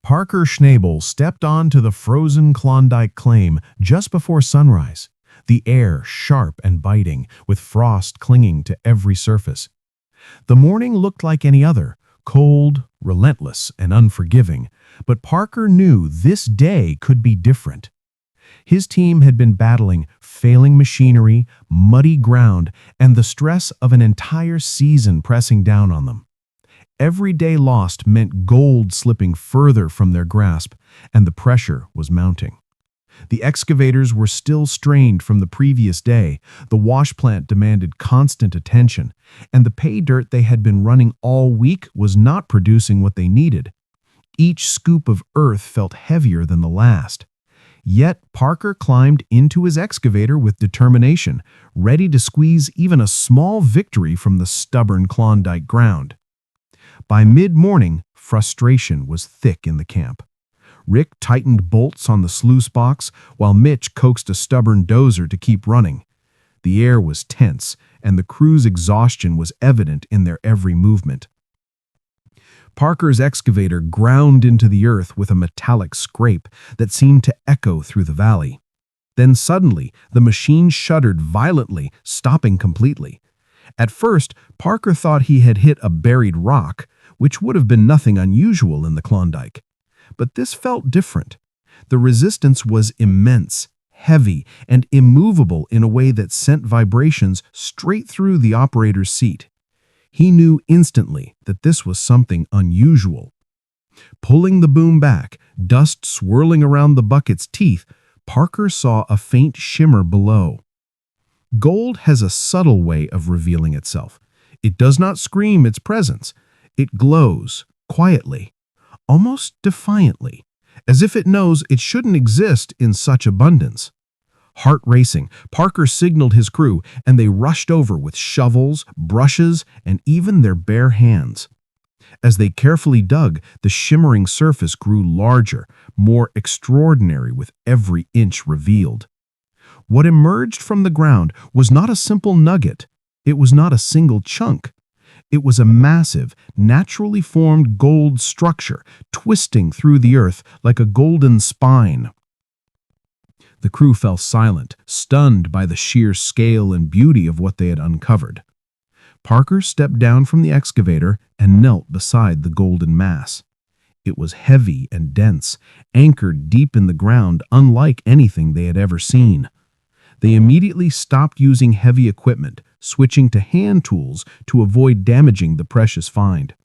Parker Schnabel stepped onto the frozen Klondike claim just before sunrise, the air sharp and biting, with frost clinging to every surface. The morning looked like any other, cold, relentless, and unforgiving, but Parker knew this day could be different. His team had been battling failing machinery, muddy ground, and the stress of an entire season pressing down on them. Every day lost meant gold slipping further from their grasp, and the pressure was mounting. The excavators were still strained from the previous day, the wash plant demanded constant attention, and the pay dirt they had been running all week was not producing what they needed. Each scoop of earth felt heavier than the last. Yet Parker climbed into his excavator with determination, ready to squeeze even a small victory from the stubborn Klondike ground. By mid-morning, frustration was thick in the camp. Rick tightened bolts on the sluice box, while Mitch coaxed a stubborn dozer to keep running. The air was tense, and the crew's exhaustion was evident in their every movement. Parker's excavator ground into the earth with a metallic scrape that seemed to echo through the valley. Then suddenly, the machine shuddered violently, stopping completely. At first, Parker thought he had hit a buried rock, which would have been nothing unusual in the Klondike. But this felt different. The resistance was immense, heavy, and immovable in a way that sent vibrations straight through the operator's seat. He knew instantly that this was something unusual. Pulling the boom back, dust swirling around the bucket's teeth, Parker saw a faint shimmer below. Gold has a subtle way of revealing itself. It does not scream its presence. It glows, quietly, almost defiantly, as if it knows it shouldn't exist in such abundance. Heart racing, Parker signaled his crew, and they rushed over with shovels, brushes, and even their bare hands. As they carefully dug, the shimmering surface grew larger, more extraordinary with every inch revealed. What emerged from the ground was not a simple nugget. It was not a single chunk. It was a massive, naturally formed gold structure, twisting through the earth like a golden spine. The crew fell silent, stunned by the sheer scale and beauty of what they had uncovered. Parker stepped down from the excavator and knelt beside the golden mass. It was heavy and dense, anchored deep in the ground, unlike anything they had ever seen. They immediately stopped using heavy equipment, switching to hand tools to avoid damaging the precious find.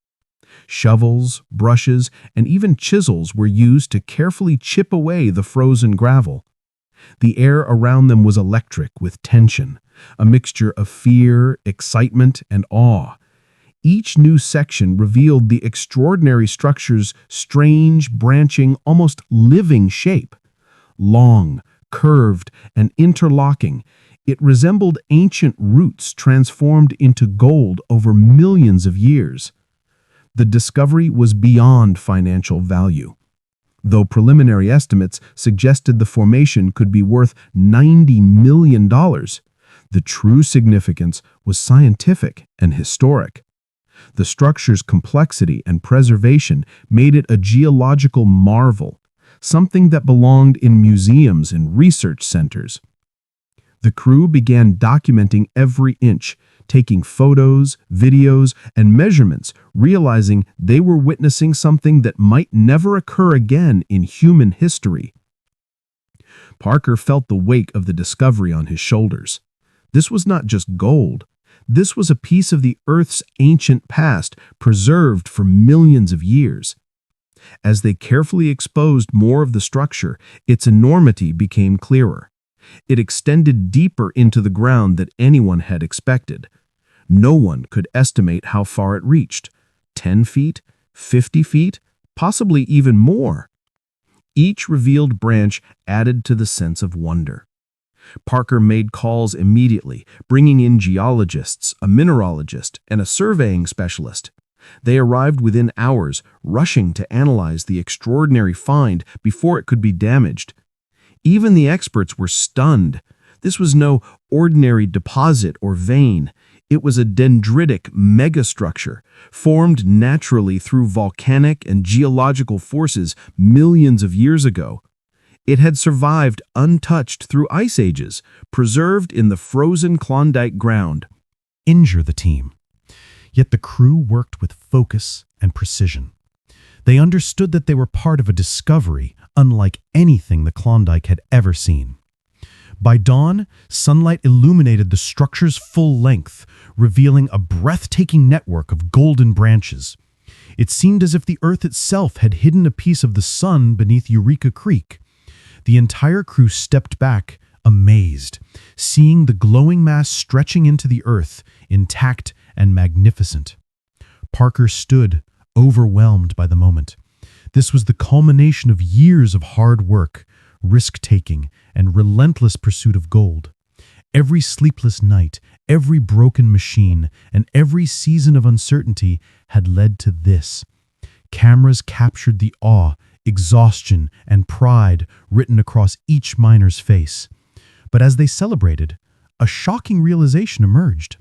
Shovels, brushes, and even chisels were used to carefully chip away the frozen gravel. The air around them was electric with tension, a mixture of fear, excitement, and awe. Each new section revealed the extraordinary structure's strange, branching, almost living shape. Long, curved, and interlocking, it resembled ancient roots transformed into gold over millions of years. The discovery was beyond financial value. Though preliminary estimates suggested the formation could be worth $90 million, the true significance was scientific and historic. The structure's complexity and preservation made it a geological marvel, something that belonged in museums and research centers. The crew began documenting every inch, taking photos, videos, and measurements, realizing they were witnessing something that might never occur again in human history. Parker felt the weight of the discovery on his shoulders. This was not just gold. This was a piece of the Earth's ancient past, preserved for millions of years. As they carefully exposed more of the structure, its enormity became clearer. It extended deeper into the ground than anyone had expected. No one could estimate how far it reached. 10 feet, 50 feet, possibly even more. Each revealed branch added to the sense of wonder. Parker made calls immediately, bringing in geologists, a mineralogist, and a surveying specialist. They arrived within hours, rushing to analyze the extraordinary find before it could be damaged. Even the experts were stunned. This was no ordinary deposit or vein. It was a dendritic megastructure, formed naturally through volcanic and geological forces millions of years ago. It had survived untouched through ice ages, preserved in the frozen Klondike ground. Injure the team. Yet the crew worked with focus and precision. They understood that they were part of a discovery unlike anything the Klondike had ever seen. By dawn, sunlight illuminated the structure's full length, revealing a breathtaking network of golden branches. It seemed as if the earth itself had hidden a piece of the sun beneath Eureka Creek. The entire crew stepped back, amazed, seeing the glowing mass stretching into the earth, intact and magnificent. Parker stood, overwhelmed by the moment. This was the culmination of years of hard work, risk-taking, and relentless pursuit of gold. Every sleepless night, every broken machine, and every season of uncertainty had led to this. Cameras captured the awe, exhaustion, and pride written across each miner's face. But as they celebrated, a shocking realization emerged.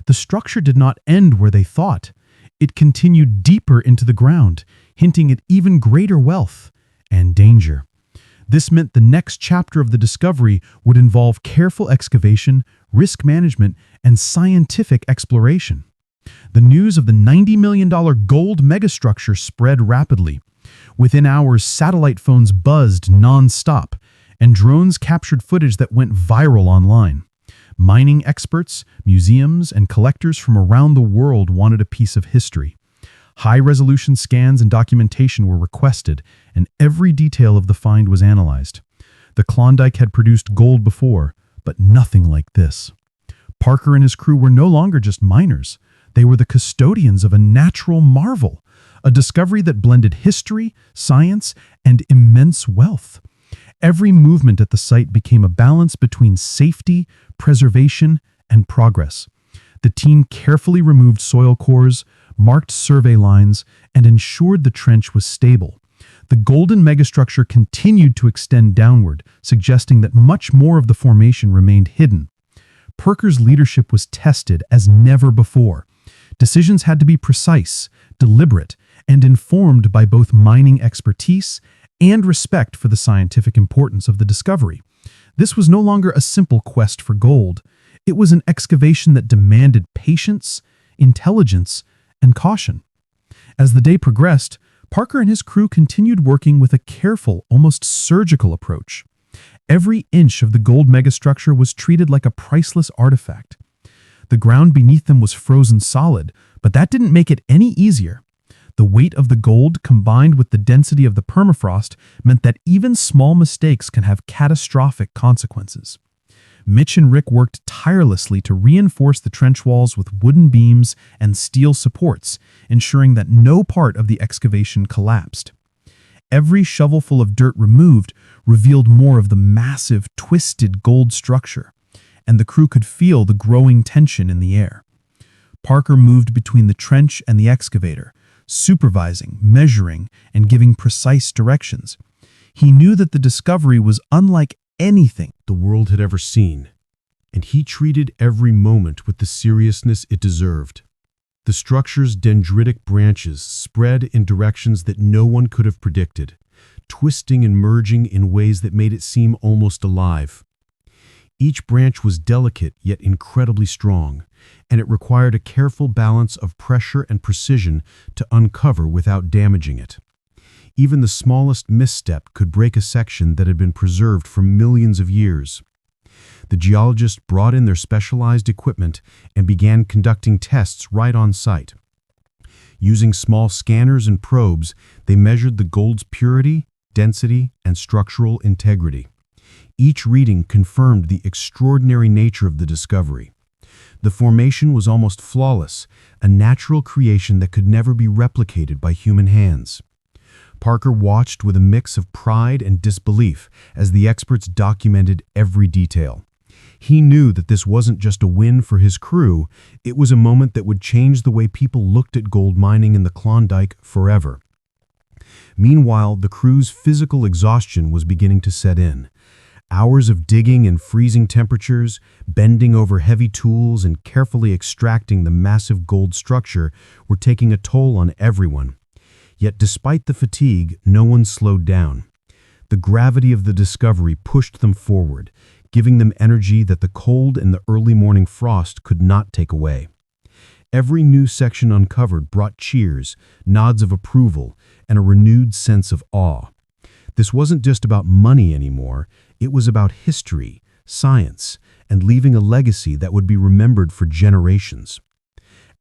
The structure did not end where they thought. It continued deeper into the ground, hinting at even greater wealth and danger. This meant the next chapter of the discovery would involve careful excavation, risk management, and scientific exploration. The news of the $90 million gold megastructure spread rapidly. Within hours, satellite phones buzzed non-stop, and drones captured footage that went viral online. Mining experts, museums, and collectors from around the world wanted a piece of history. High-resolution scans and documentation were requested, and every detail of the find was analyzed. The Klondike had produced gold before, but nothing like this. Parker and his crew were no longer just miners. They were the custodians of a natural marvel, a discovery that blended history, science, and immense wealth. Every movement at the site became a balance between safety, preservation, and progress. The team carefully removed soil cores, marked survey lines, and ensured the trench was stable. The golden megastructure continued to extend downward, suggesting that much more of the formation remained hidden. Parker's leadership was tested as never before. Decisions had to be precise, deliberate, and informed by both mining expertise and respect for the scientific importance of the discovery. This was no longer a simple quest for gold. It was an excavation that demanded patience, intelligence, and caution. As the day progressed, Parker and his crew continued working with a careful, almost surgical approach. Every inch of the gold megastructure was treated like a priceless artifact. The ground beneath them was frozen solid, but that didn't make it any easier. The weight of the gold combined with the density of the permafrost meant that even small mistakes can have catastrophic consequences. Mitch and Rick worked tirelessly to reinforce the trench walls with wooden beams and steel supports, ensuring that no part of the excavation collapsed. Every shovelful of dirt removed revealed more of the massive, twisted gold structure, and the crew could feel the growing tension in the air. Parker moved between the trench and the excavator, supervising, measuring, and giving precise directions. He knew that the discovery was unlike anything the world had ever seen, and he treated every moment with the seriousness it deserved. The structure's dendritic branches spread in directions that no one could have predicted, twisting and merging in ways that made it seem almost alive. Each branch was delicate yet incredibly strong, and it required a careful balance of pressure and precision to uncover without damaging it. Even the smallest misstep could break a section that had been preserved for millions of years. The geologists brought in their specialized equipment and began conducting tests right on site. Using small scanners and probes, they measured the gold's purity, density, and structural integrity. Each reading confirmed the extraordinary nature of the discovery. The formation was almost flawless, a natural creation that could never be replicated by human hands. Parker watched with a mix of pride and disbelief as the experts documented every detail. He knew that this wasn't just a win for his crew, it was a moment that would change the way people looked at gold mining in the Klondike forever. Meanwhile, the crew's physical exhaustion was beginning to set in. Hours of digging in freezing temperatures, bending over heavy tools, and carefully extracting the massive gold structure were taking a toll on everyone. Yet despite the fatigue, no one slowed down. The gravity of the discovery pushed them forward, giving them energy that the cold and the early morning frost could not take away. Every new section uncovered brought cheers, nods of approval, and a renewed sense of awe. This wasn't just about money anymore, it was about history, science, and leaving a legacy that would be remembered for generations.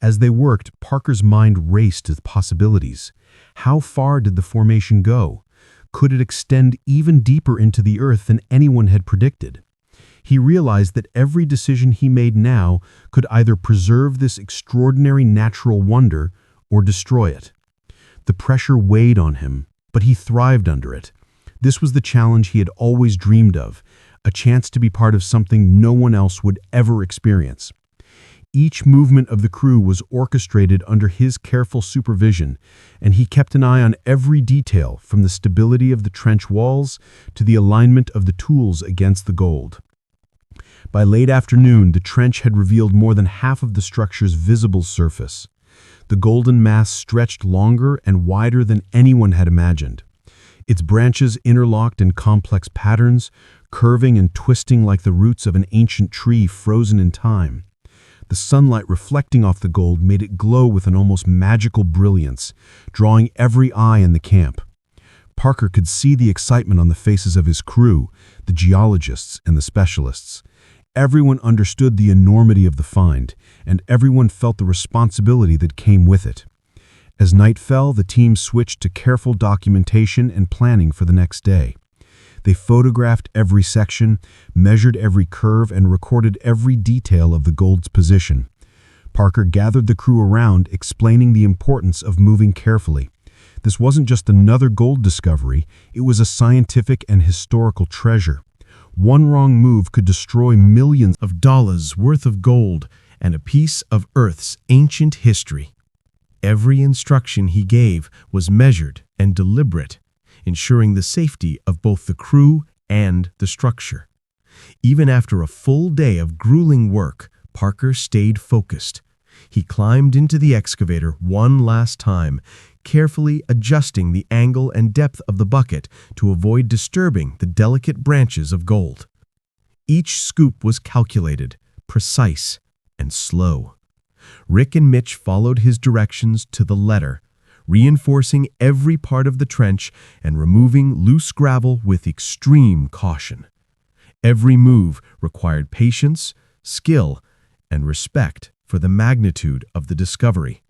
As they worked, Parker's mind raced with possibilities. How far did the formation go? Could it extend even deeper into the Earth than anyone had predicted? He realized that every decision he made now could either preserve this extraordinary natural wonder or destroy it. The pressure weighed on him, but he thrived under it. This was the challenge he had always dreamed of, a chance to be part of something no one else would ever experience. Each movement of the crew was orchestrated under his careful supervision, and he kept an eye on every detail, from the stability of the trench walls to the alignment of the tools against the gold. By late afternoon, the trench had revealed more than half of the structure's visible surface. The golden mass stretched longer and wider than anyone had imagined. Its branches interlocked in complex patterns, curving and twisting like the roots of an ancient tree frozen in time. The sunlight reflecting off the gold made it glow with an almost magical brilliance, drawing every eye in the camp. Parker could see the excitement on the faces of his crew, the geologists and the specialists. Everyone understood the enormity of the find, and everyone felt the responsibility that came with it. As night fell, the team switched to careful documentation and planning for the next day. They photographed every section, measured every curve, and recorded every detail of the gold's position. Parker gathered the crew around, explaining the importance of moving carefully. This wasn't just another gold discovery, it was a scientific and historical treasure. One wrong move could destroy millions of dollars worth of gold and a piece of Earth's ancient history. Every instruction he gave was measured and deliberate, ensuring the safety of both the crew and the structure. Even after a full day of grueling work, Parker stayed focused. He climbed into the excavator one last time, carefully adjusting the angle and depth of the bucket to avoid disturbing the delicate branches of gold. Each scoop was calculated, precise, and slow. Rick and Mitch followed his directions to the letter, reinforcing every part of the trench and removing loose gravel with extreme caution. Every move required patience, skill, and respect for the magnitude of the discovery.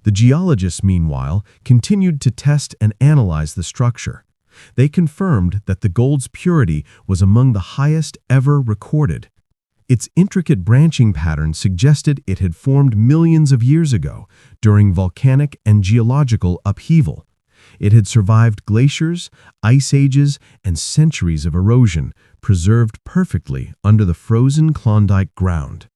The geologists, meanwhile, continued to test and analyze the structure. They confirmed that the gold's purity was among the highest ever recorded. Its intricate branching pattern suggested it had formed millions of years ago during volcanic and geological upheaval. It had survived glaciers, ice ages, and centuries of erosion, preserved perfectly under the frozen Klondike ground.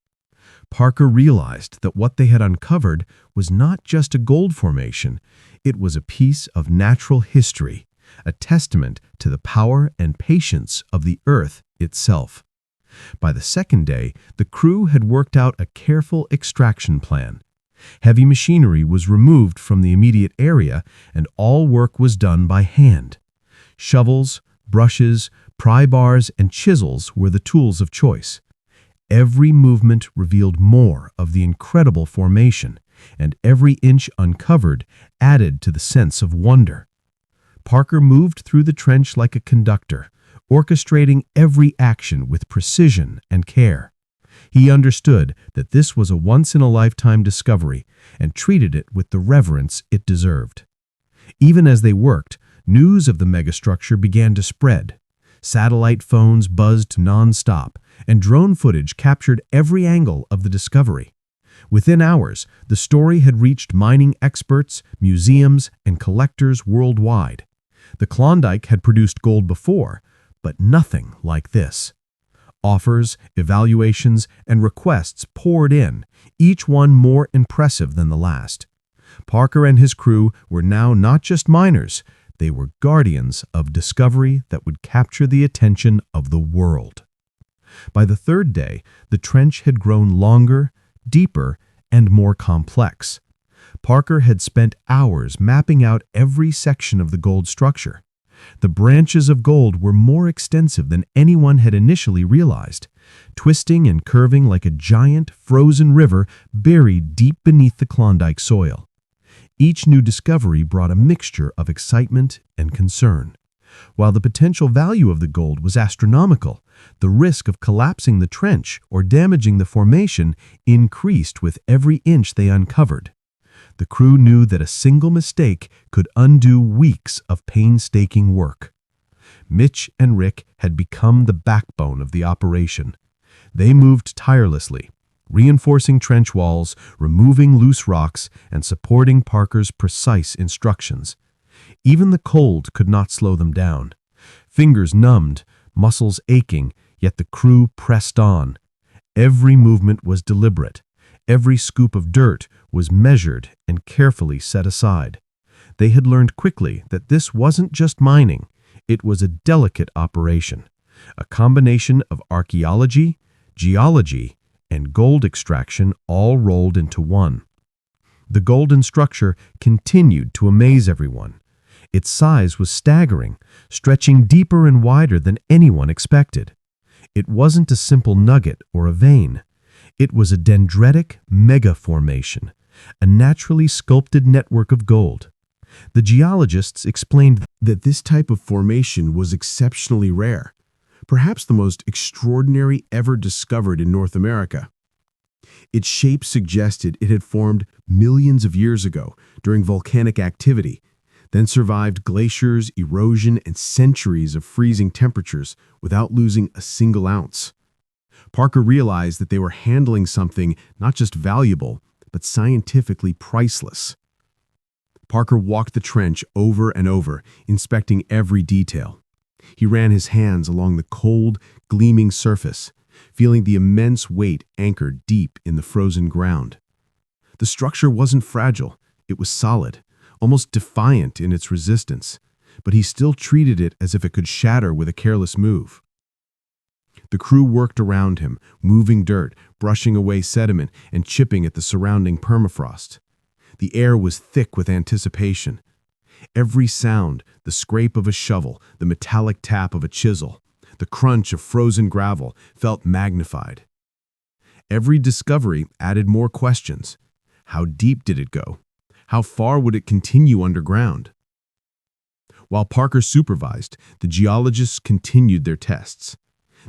Parker realized that what they had uncovered was not just a gold formation, it was a piece of natural history, a testament to the power and patience of the Earth itself. By the second day, the crew had worked out a careful extraction plan. Heavy machinery was removed from the immediate area, and all work was done by hand. Shovels, brushes, pry bars, and chisels were the tools of choice. Every movement revealed more of the incredible formation, and every inch uncovered added to the sense of wonder. Parker moved through the trench like a conductor, orchestrating every action with precision and care. He understood that this was a once-in-a-lifetime discovery and treated it with the reverence it deserved. Even as they worked, news of the megastructure began to spread. Satellite phones buzzed non-stop, and drone footage captured every angle of the discovery. Within hours, the story had reached mining experts, museums, and collectors worldwide. The Klondike had produced gold before, but nothing like this. Offers, evaluations, and requests poured in, each one more impressive than the last. Parker and his crew were now not just miners, They were guardians of discovery that would capture the attention of the world. By the third day, the trench had grown longer, deeper, and more complex. Parker had spent hours mapping out every section of the gold structure. The branches of gold were more extensive than anyone had initially realized, twisting and curving like a giant, frozen river buried deep beneath the Klondike soil. Each new discovery brought a mixture of excitement and concern. While the potential value of the gold was astronomical, the risk of collapsing the trench or damaging the formation increased with every inch they uncovered. The crew knew that a single mistake could undo weeks of painstaking work. Mitch and Rick had become the backbone of the operation. They moved tirelessly, reinforcing trench walls, removing loose rocks, and supporting Parker's precise instructions. Even the cold could not slow them down. Fingers numbed, muscles aching, yet the crew pressed on. Every movement was deliberate. Every scoop of dirt was measured and carefully set aside. They had learned quickly that this wasn't just mining. It was a delicate operation, a combination of archaeology, geology, and gold extraction all rolled into one. The golden structure continued to amaze everyone. Its size was staggering, stretching deeper and wider than anyone expected. It wasn't a simple nugget or a vein. It was a dendritic megaformation, a naturally sculpted network of gold. The geologists explained that this type of formation was exceptionally rare, perhaps the most extraordinary ever discovered in North America. Its shape suggested it had formed millions of years ago during volcanic activity, then survived glaciers, erosion, and centuries of freezing temperatures without losing a single ounce. Parker realized that they were handling something not just valuable, but scientifically priceless. Parker walked the trench over and over, inspecting every detail. He ran his hands along the cold, gleaming surface, feeling the immense weight anchored deep in the frozen ground. The structure wasn't fragile, it was solid, almost defiant in its resistance, but he still treated it as if it could shatter with a careless move. The crew worked around him, moving dirt, brushing away sediment, and chipping at the surrounding permafrost. The air was thick with anticipation. Every sound, the scrape of a shovel, the metallic tap of a chisel, the crunch of frozen gravel, felt magnified. Every discovery added more questions. How deep did it go? How far would it continue underground? While Parker supervised, the geologists continued their tests.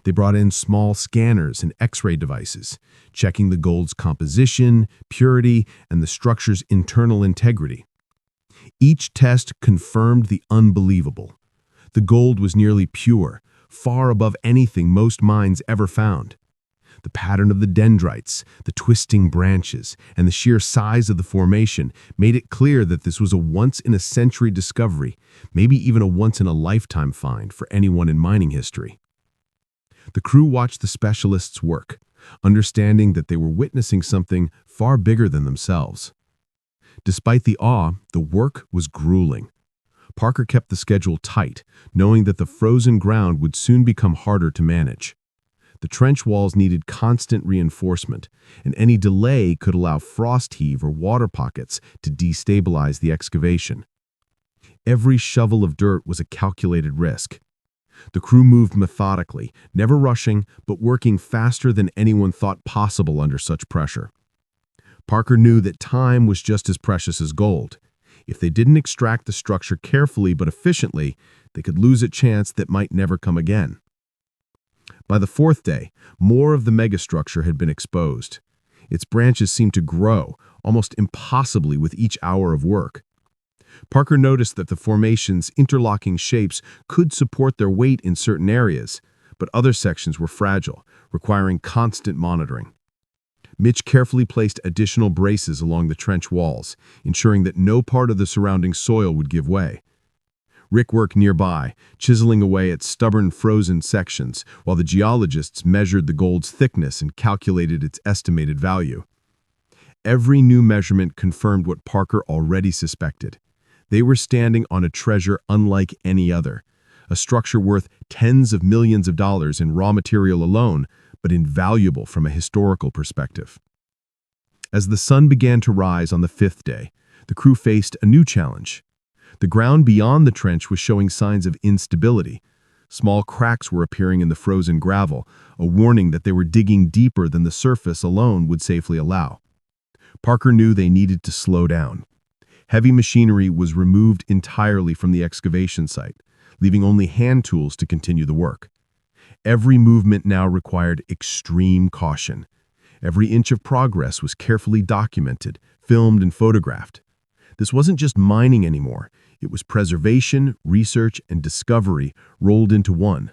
They brought in small scanners and X-ray devices, checking the gold's composition, purity, and the structure's internal integrity. Each test confirmed the unbelievable. The gold was nearly pure, far above anything most mines ever found. The pattern of the dendrites, the twisting branches, and the sheer size of the formation made it clear that this was a once-in-a-century discovery, maybe even a once-in-a-lifetime find for anyone in mining history. The crew watched the specialists work, understanding that they were witnessing something far bigger than themselves. Despite the awe, the work was grueling. Parker kept the schedule tight, knowing that the frozen ground would soon become harder to manage. The trench walls needed constant reinforcement, and any delay could allow frost heave or water pockets to destabilize the excavation. Every shovel of dirt was a calculated risk. The crew moved methodically, never rushing, but working faster than anyone thought possible under such pressure. Parker knew that time was just as precious as gold. If they didn't extract the structure carefully but efficiently, they could lose a chance that might never come again. By the fourth day, more of the megastructure had been exposed. Its branches seemed to grow, almost impossibly with each hour of work. Parker noticed that the formation's interlocking shapes could support their weight in certain areas, but other sections were fragile, requiring constant monitoring. Mitch carefully placed additional braces along the trench walls, ensuring that no part of the surrounding soil would give way. Rick worked nearby, chiseling away at stubborn frozen sections, while the geologists measured the gold's thickness and calculated its estimated value. Every new measurement confirmed what Parker already suspected. They were standing on a treasure unlike any other, a structure worth tens of millions of dollars in raw material alone, but invaluable from a historical perspective. As the sun began to rise on the fifth day, the crew faced a new challenge. The ground beyond the trench was showing signs of instability. Small cracks were appearing in the frozen gravel, a warning that they were digging deeper than the surface alone would safely allow. Parker knew they needed to slow down. Heavy machinery was removed entirely from the excavation site, leaving only hand tools to continue the work. Every movement now required extreme caution. Every inch of progress was carefully documented, filmed, and photographed. This wasn't just mining anymore. It was preservation, research, and discovery rolled into one.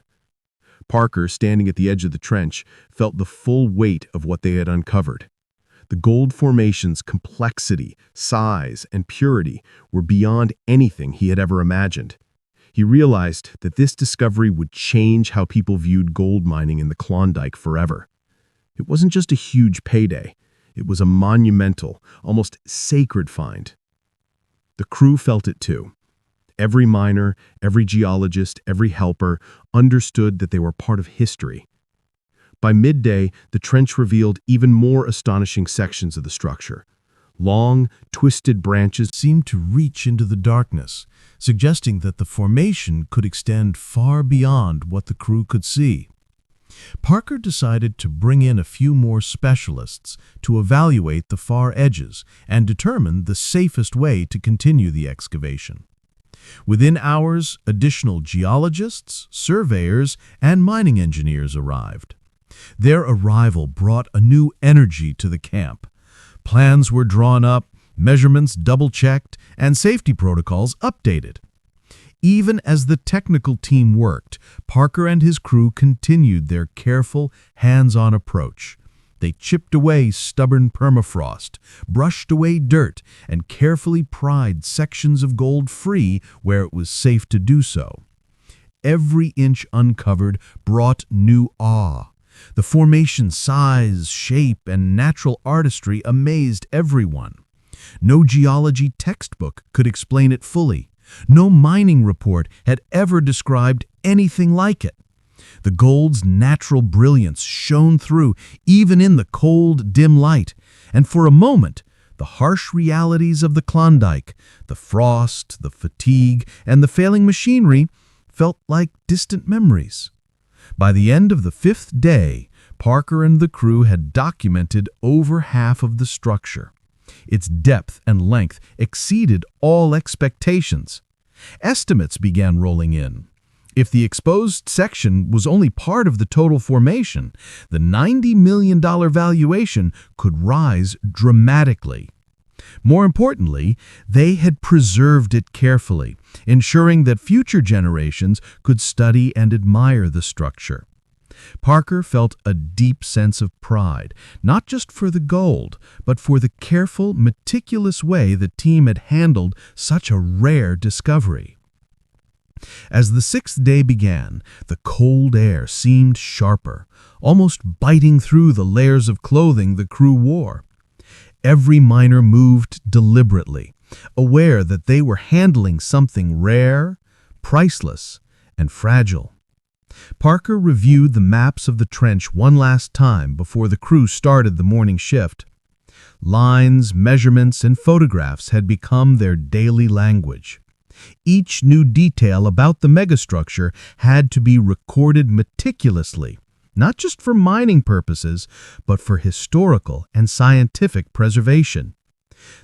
Parker, standing at the edge of the trench, felt the full weight of what they had uncovered. The gold formation's complexity, size, and purity were beyond anything he had ever imagined. He realized that this discovery would change how people viewed gold mining in the Klondike forever. It wasn't just a huge payday. It was a monumental, almost sacred find. The crew felt it too. Every miner, every geologist, every helper understood that they were part of history. By midday, the trench revealed even more astonishing sections of the structure. Long, twisted branches seemed to reach into the darkness, suggesting that the formation could extend far beyond what the crew could see. Parker decided to bring in a few more specialists to evaluate the far edges and determine the safest way to continue the excavation. Within hours, additional geologists, surveyors, and mining engineers arrived. Their arrival brought a new energy to the camp. Plans were drawn up, measurements double-checked, and safety protocols updated. Even as the technical team worked, Parker and his crew continued their careful, hands-on approach. They chipped away stubborn permafrost, brushed away dirt, and carefully pried sections of gold free where it was safe to do so. Every inch uncovered brought new awe. The formation's size, shape, and natural artistry amazed everyone. No geology textbook could explain it fully. No mining report had ever described anything like it. The gold's natural brilliance shone through even in the cold, dim light, and for a moment, the harsh realities of the Klondike, the frost, the fatigue, and the failing machinery felt like distant memories. By the end of the fifth day, Parker and the crew had documented over half of the structure. Its depth and length exceeded all expectations. Estimates began rolling in. If the exposed section was only part of the total formation, the $90 million valuation could rise dramatically. More importantly, they had preserved it carefully, ensuring that future generations could study and admire the structure. Parker felt a deep sense of pride, not just for the gold, but for the careful, meticulous way the team had handled such a rare discovery. As the sixth day began, the cold air seemed sharper, almost biting through the layers of clothing the crew wore. Every miner moved deliberately, aware that they were handling something rare, priceless, and fragile. Parker reviewed the maps of the trench one last time before the crew started the morning shift. Lines, measurements, and photographs had become their daily language. Each new detail about the megastructure had to be recorded meticulously, not just for mining purposes, but for historical and scientific preservation.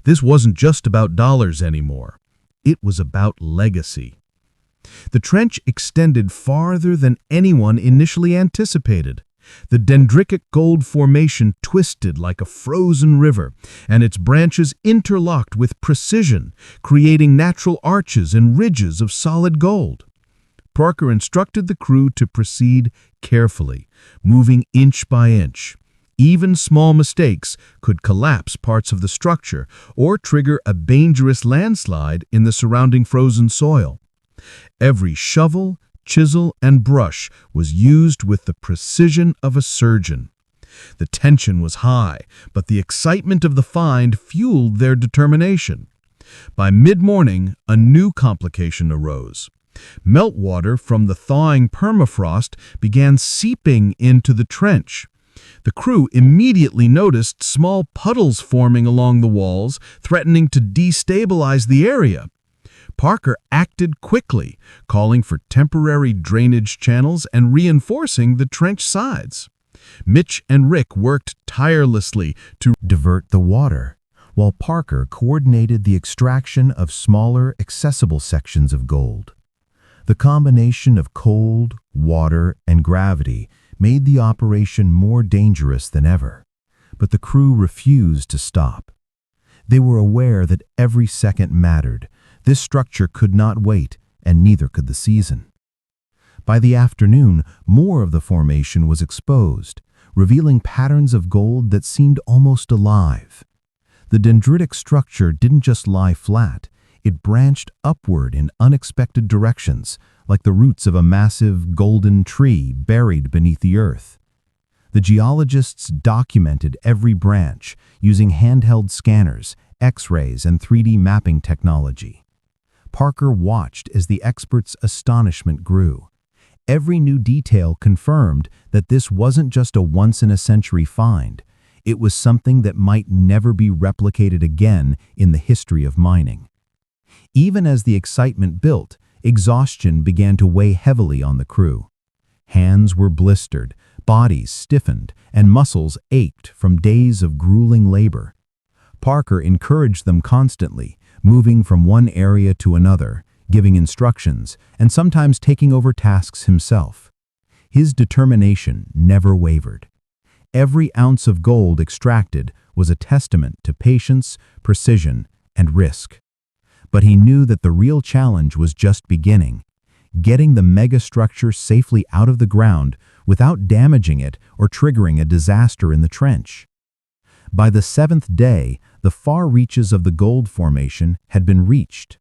This wasn't just about dollars anymore. It was about legacy. The trench extended farther than anyone initially anticipated. The dendritic gold formation twisted like a frozen river, and its branches interlocked with precision, creating natural arches and ridges of solid gold. Parker instructed the crew to proceed carefully, moving inch by inch. Even small mistakes could collapse parts of the structure or trigger a dangerous landslide in the surrounding frozen soil. Every shovel, chisel, and brush was used with the precision of a surgeon. The tension was high, but the excitement of the find fueled their determination. By mid-morning, a new complication arose. Meltwater from the thawing permafrost began seeping into the trench. The crew immediately noticed small puddles forming along the walls, threatening to destabilize the area. Parker acted quickly, calling for temporary drainage channels and reinforcing the trench sides. Mitch and Rick worked tirelessly to divert the water, while Parker coordinated the extraction of smaller, accessible sections of gold. The combination of cold, water, and gravity made the operation more dangerous than ever, but the crew refused to stop. They were aware that every second mattered. This structure could not wait, and neither could the season. By the afternoon, more of the formation was exposed, revealing patterns of gold that seemed almost alive. The dendritic structure didn't just lie flat, it branched upward in unexpected directions, like the roots of a massive golden tree buried beneath the earth. The geologists documented every branch using handheld scanners, X-rays, and 3D mapping technology. Parker watched as the experts' astonishment grew. Every new detail confirmed that this wasn't just a once-in-a-century find. It was something that might never be replicated again in the history of mining. Even as the excitement built, exhaustion began to weigh heavily on the crew. Hands were blistered, bodies stiffened, and muscles ached from days of grueling labor. Parker encouraged them constantly, moving from one area to another, giving instructions, and sometimes taking over tasks himself. His determination never wavered. Every ounce of gold extracted was a testament to patience, precision, and risk. But he knew that the real challenge was just beginning, getting the megastructure safely out of the ground without damaging it or triggering a disaster in the trench. By the 7th day, the far reaches of the gold formation had been reached.